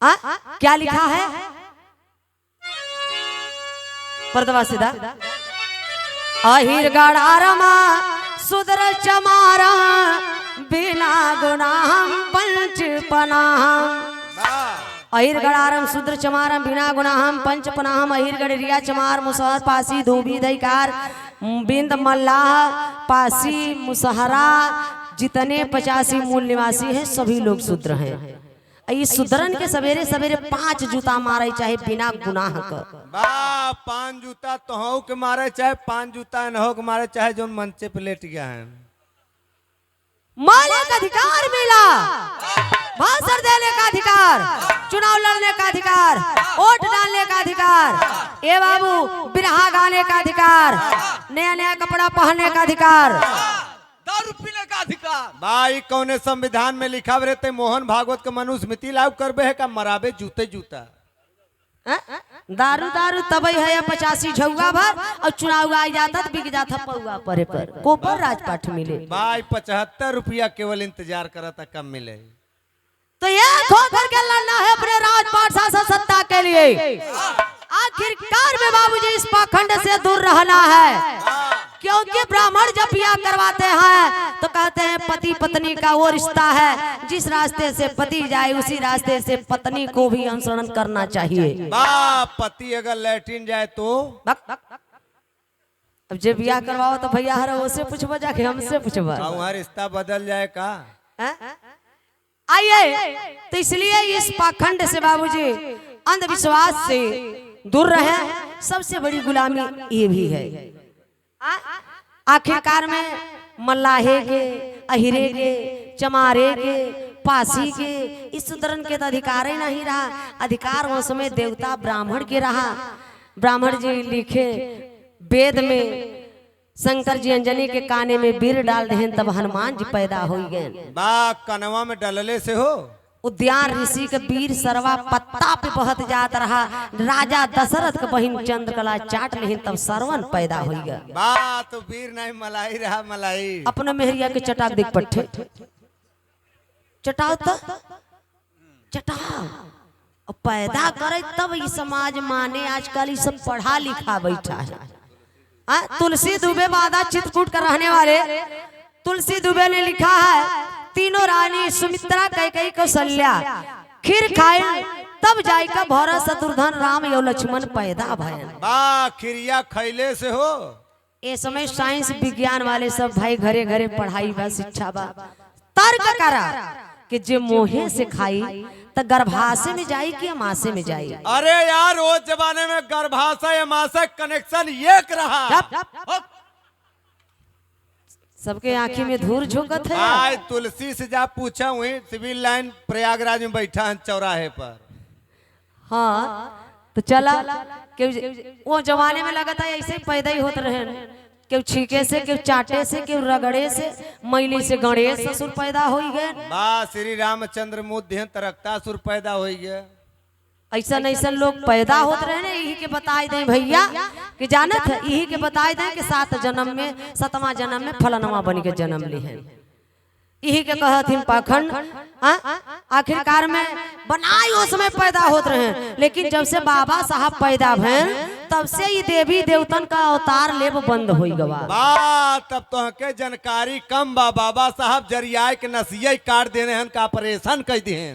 क्या लिखा है? पर्दवा सीधा। अहिर गड़ारमा सुदर चमारा बिना गुनाहम पंच पनाहम। अहिर गड़ारम सुद्र चमारम बिना गुनाहम पंच पनाहम। अहिर गड़रिया चमार मुसहर पासी धोबी दईकार बिंद मल्लाह पासी मुसहरा जितने 85 मूल निवासी हैं सभी लोग शूद्र हैं। इस शूद्रन के सवेरे सवेरे 5 जूता मारे चाहे बिना गुनाह का। 5 जूता तो हो के मारे चाहे 5 जूता न हो के मारे चाहे जो मंचे पे लेट गया है। मालिक अधिकार मिला, भाषण देने का अधिकार, चुनाव लड़ने का अधिकार, वोट डालने का अधिकार, ए बाबू बिरहा गाने का अधिकार, नया नया कपड़ा पहनने का अधिकार, दारू पीने का अधिकार। भाई कौने संविधान में लिखा रहते मोहन भागवत के मनुस्मृति लागू करबे है का मराबे जूते जूता। दारू दारू तबई है 85 झुआ भर और चुनाव आ जाता तो बिक जाता पौआ परे पर कोपर राजपाट मिले। भाई 75 रुपया केवल इंतजार करा था कम मिले। तो ये खोकर के लड़ना है अपने राजपाट शासन सत्ता के लिए। आखिरकार में बाबूजी इस पाखंड से दूर रहना है, क्योंकि ब्राह्मण जब ब्याह करवाते हैं तो कहते हैं पति पत्नी का वो रिश्ता है, जिस रास्ते से पति जाए उसी रास्ते से पत्नी को भी अनुसरण करना चाहिए। पति अगर लैट्रिन जाए तो अब जब ब्याह करवाओ तो भैया हर उससे पूछबो जाके हमसे पूछबो वहाँ रिश्ता बदल जाए का। आइए तो इसलिए इस पाखंड से बाबूजी अंधविश्वास से दूर रहे। सबसे बड़ी गुलामी ये भी है। आखिरकार में मल्लाहे के, अहिरे के, चमारे के, पासी के, इस शूद्रन के तो अधिकार ही नहीं रहा। अधिकार वो समय देवता ब्राह्मण के रहा। ब्राह्मण जी लिखे वेद में शंकर जी अंजनी के काने में बीर डाल रहे तब हनुमान जी पैदा हो गए। कनवा में डलले से हो उद्यान ऋषि के वीर सरवा पत्ता पे बहत जात रहा। राजा दशरथ के बहिन चंद्रकला चाट लेहिन तब सरवन पैदा हो गया। तो वीर नहीं मलाई रहा मलाई। अपने मेहरिया के चटाक दिख पट्टे चटाओ तो चटाओ और पैदा करे तब ये समाज माने। आजकल ये सब पढ़ा लिखा बैठा है। तुलसी दुबे बादा चित्रकूट का रहने वाले तुलसी दुबे ने लिखा है तीनों रानी सुमित्रा कैकेयी कौशल्या खीर खाए तब जायका भरत शत्रुघ्न राम यो लक्ष्मण पैदा भयन। खिरिया खैले से हो। ये समय साइंस विज्ञान वाले सब भाई घरे घरे पढ़ाई बा शिक्षा बा तर्क करा कि जे मोहे से खाई तो गर्भाशय में जाई कि अमाशय में जाई। अरे यार वो जमाने में गर्भाशय अमाशय कनेक्शन एक रहा। सबके आंखी में धूल झोंकत है। आज तुलसी से जा पूछा हुई सिविल लाइन प्रयागराज में बैठा है चौराहे पर। हाँ तो चला वो जमाने में लगा था ऐसे पैदा ही होते रहे। क्यों छीके से, क्यों चाटे से, क्यों रगड़े से, मैली से गणेश ससुर पैदा हो गए। श्री रामचंद्र मुद्य तरक्तासुर पैदा हो गए। ऐसा ऐसा लोग पैदा होते रहे ना। यही के बताए दें भैया कि जानत है, यही के बताए दें कि 7 जन्म में 7वां जन्म में फलनवा बन के जन्म ली है। यही के कहथिन पाखंड। आखिरकार में बनाई उस समय पैदा होते रहे, लेकिन जब से बाबा साहब पैदा भैन तब से ये देवी देवतन का अवतार लेब बंद हो गवा। तब तो के जानकारी कम बा। बाबा साहब जरिया के नसिया काट देने हन का ऑपरेशन कर दिए।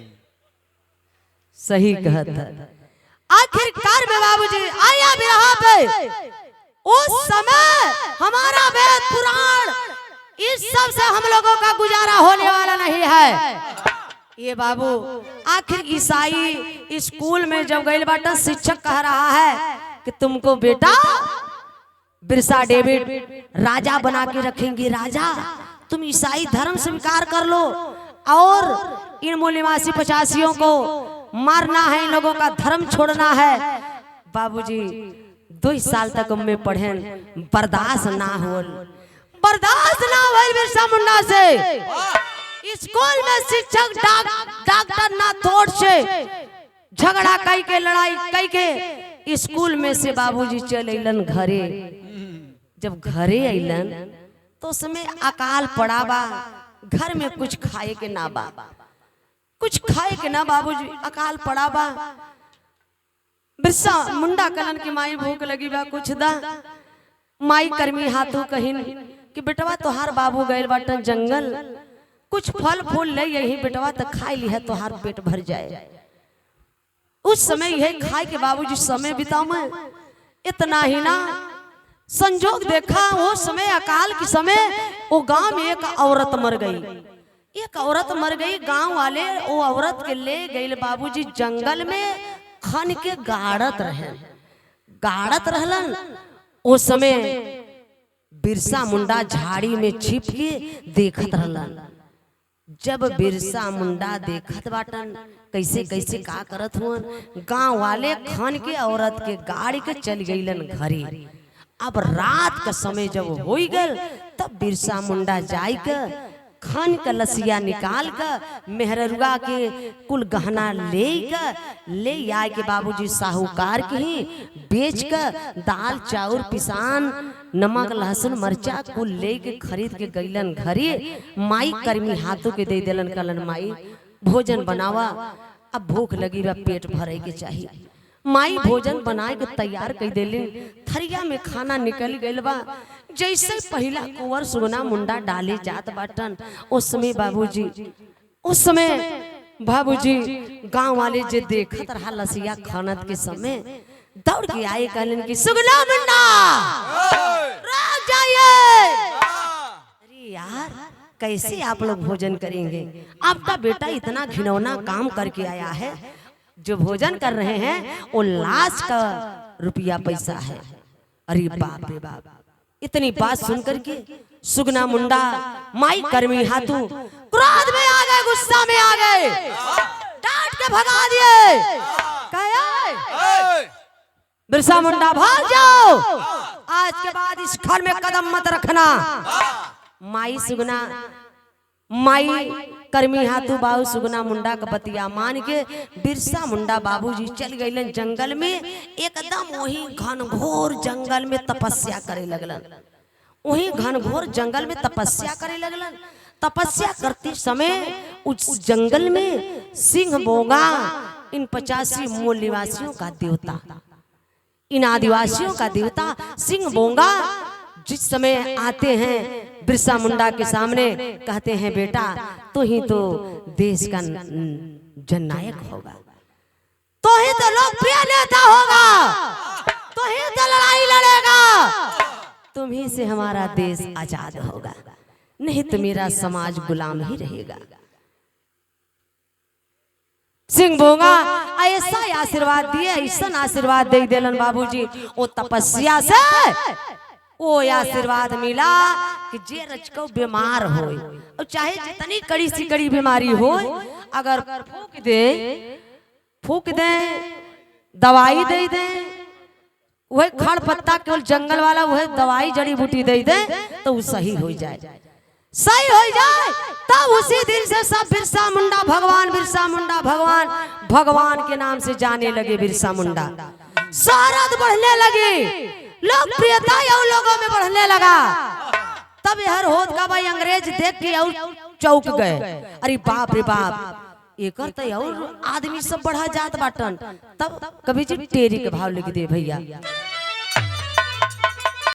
सही कहत है। आखिरकार में बाबूजी आया बिरहा पे उस समय हमारा वेद पुराण इस सब से हम लोगों का गुजारा होने वाला नहीं है। ये बाबू आखिर ईसाई स्कूल में जब गए बाटा शिक्षक कह रहा है कि तुमको बेटा बिरसा डेविड राजा बना के रखेंगे। राजा तुम ईसाई धर्म स्वीकार कर लो और इन मूल निवासी 85 को मारना है, इन लोगों का धर्म छोड़ना है। बाबूजी 2 साल तक में पढ़े बर्दाश्त ना हो बिरसा मुंडा से। स्कूल में शिक्षक डॉक्टर ना थोड़ से झगड़ा कई के लड़ाई कई के स्कूल में से बाबूजी चल अलन घरे। जब घरे अलन तो उसमें अकाल पड़ा बा, घर में कुछ खाए के ना बा। कुछ खाए के ना बाबूजी, अकाल पड़ा बा। बिरसा मुंडा कलन की माई भूख लगी बा, कुछ दा। माई कर्मी हाथों कहिन कि बेटवा तोहार बाबू गए बाटन जंगल, कुछ फल फूल ले यही बेटवा तक खाई ली है, तोहार पेट भर जाए। उस समय यही खाए के बाबूजी समय बिताऊ मैं। इतना ही ना, संजोग देखा वो समय अकाल के समय वो गांव में एक औरत मर गई। एक औरत मर गई, गांव वाले वो औरत के ले गए बाबूजी जंगल में, खन के गाड़त रहलन। उस समय बिरसा मुंडा झाड़ी में छिप के देखत रहलन। जब बिरसा मुंडा देखत बाटन कैसे कैसे का करत हुआ, गांव वाले खन के औरत के गाड़ी के चल गईलन घरे। अब रात का समय जब हो गल, तब बिरसा मुंडा जाई के खन का लसिया निकाल कर मेहरुआ के कुल गहना ले आए के बाबूजी साहूकार के ही बेच कर दाल चाउर पिसान नमक लहसुन मरचा कुल ले के खरीद के गईलन घरे। माई कर्मी हाथों के दे देलन, कलन माई भोजन बनावा, अब भूख लगी बा, पेट भरे के चाहिए। माई भोजन बनाए के तैयार कर देली, थरिया में खाना निकल गइल बा। जैसे पहला कुंवर सुगना मुंडा डाले जात बाटन, उस समय बाबूजी गांव वाले जे देखत रहा लसिया खानत के समय दौड़ के आए, कहलन कि सुगना मुंडा रुक जाइए। अरे यार, कैसे आप लोग भोजन करेंगे? आपका बेटा इतना घिनौना काम करके आया है, जो भोजन कर रहे हैं वो लाश का रुपया पैसा है। अरे बाप रे बाप, इतनी बात सुनकर के सुगना मुंडा माई कर्मी हाथों क्रोध में आ गए, गुस्सा में आ गए, डांट के भगा दिए। बिरसा मुंडा भाग जाओ, आज के बाद इस घर में कदम मत रखना। माई कर्मी हाथू बाबू सुगना मुंडा का बतिया मान के बिरसा मुंडा बाबूजी चल गईलन जंगल में। एकदम वही घनघोर जंगल में तपस्या करे लगलन। वही घनघोर जंगल में तपस्या करे लगलन। तपस्या करते समय उस जंगल में सिंह बोगा, इन 85 मूल निवासियों का देवता, इन आदिवासियों का देवता सिंह बोगा जिस समय आते हैं बिरसा मुंडा के सामने, कहते हैं बेटा तो ही तो देश का जननायक होगा, तो ही तो लोकप्रिय नेता होगा, तो ही तो लड़ाई लड़ेगा, तुम ही से हमारा देश आजाद होगा, नहीं तो मेरा समाज गुलाम ही रहेगा। सिंह बोगा ऐसा आशीर्वाद दिए, ऐसा आशीर्वाद दे देलन बाबूजी। वो तपस्या से वो आशीर्वाद मिला कि जे रचको बीमार हो, और चाहे जितनी कड़ी सी कड़ी बीमारी हो, अगर फूक दे दवाई दे दे, वह खड़ पत्ता केवल जंगल वाला वह दवाई जड़ी बूटी दे दे तो वो सही हो जाए, सही हो जाए। तब उसी दिन से सब बिरसा मुंडा भगवान, बिरसा मुंडा भगवान, भगवान के नाम से जाने लगे बिरसा मुंडा। शोहरत बढ़ने लगी, लोकप्रियता उन लोगों में बढ़ने लगा। तब हर होत का भाई अंग्रेज देख के और चौक गए, अरे बाप रे बाप, एक और आदमी सब बढ़ा जात बाटन। तब कभी जी टेरी के भाव लिख दे भैया।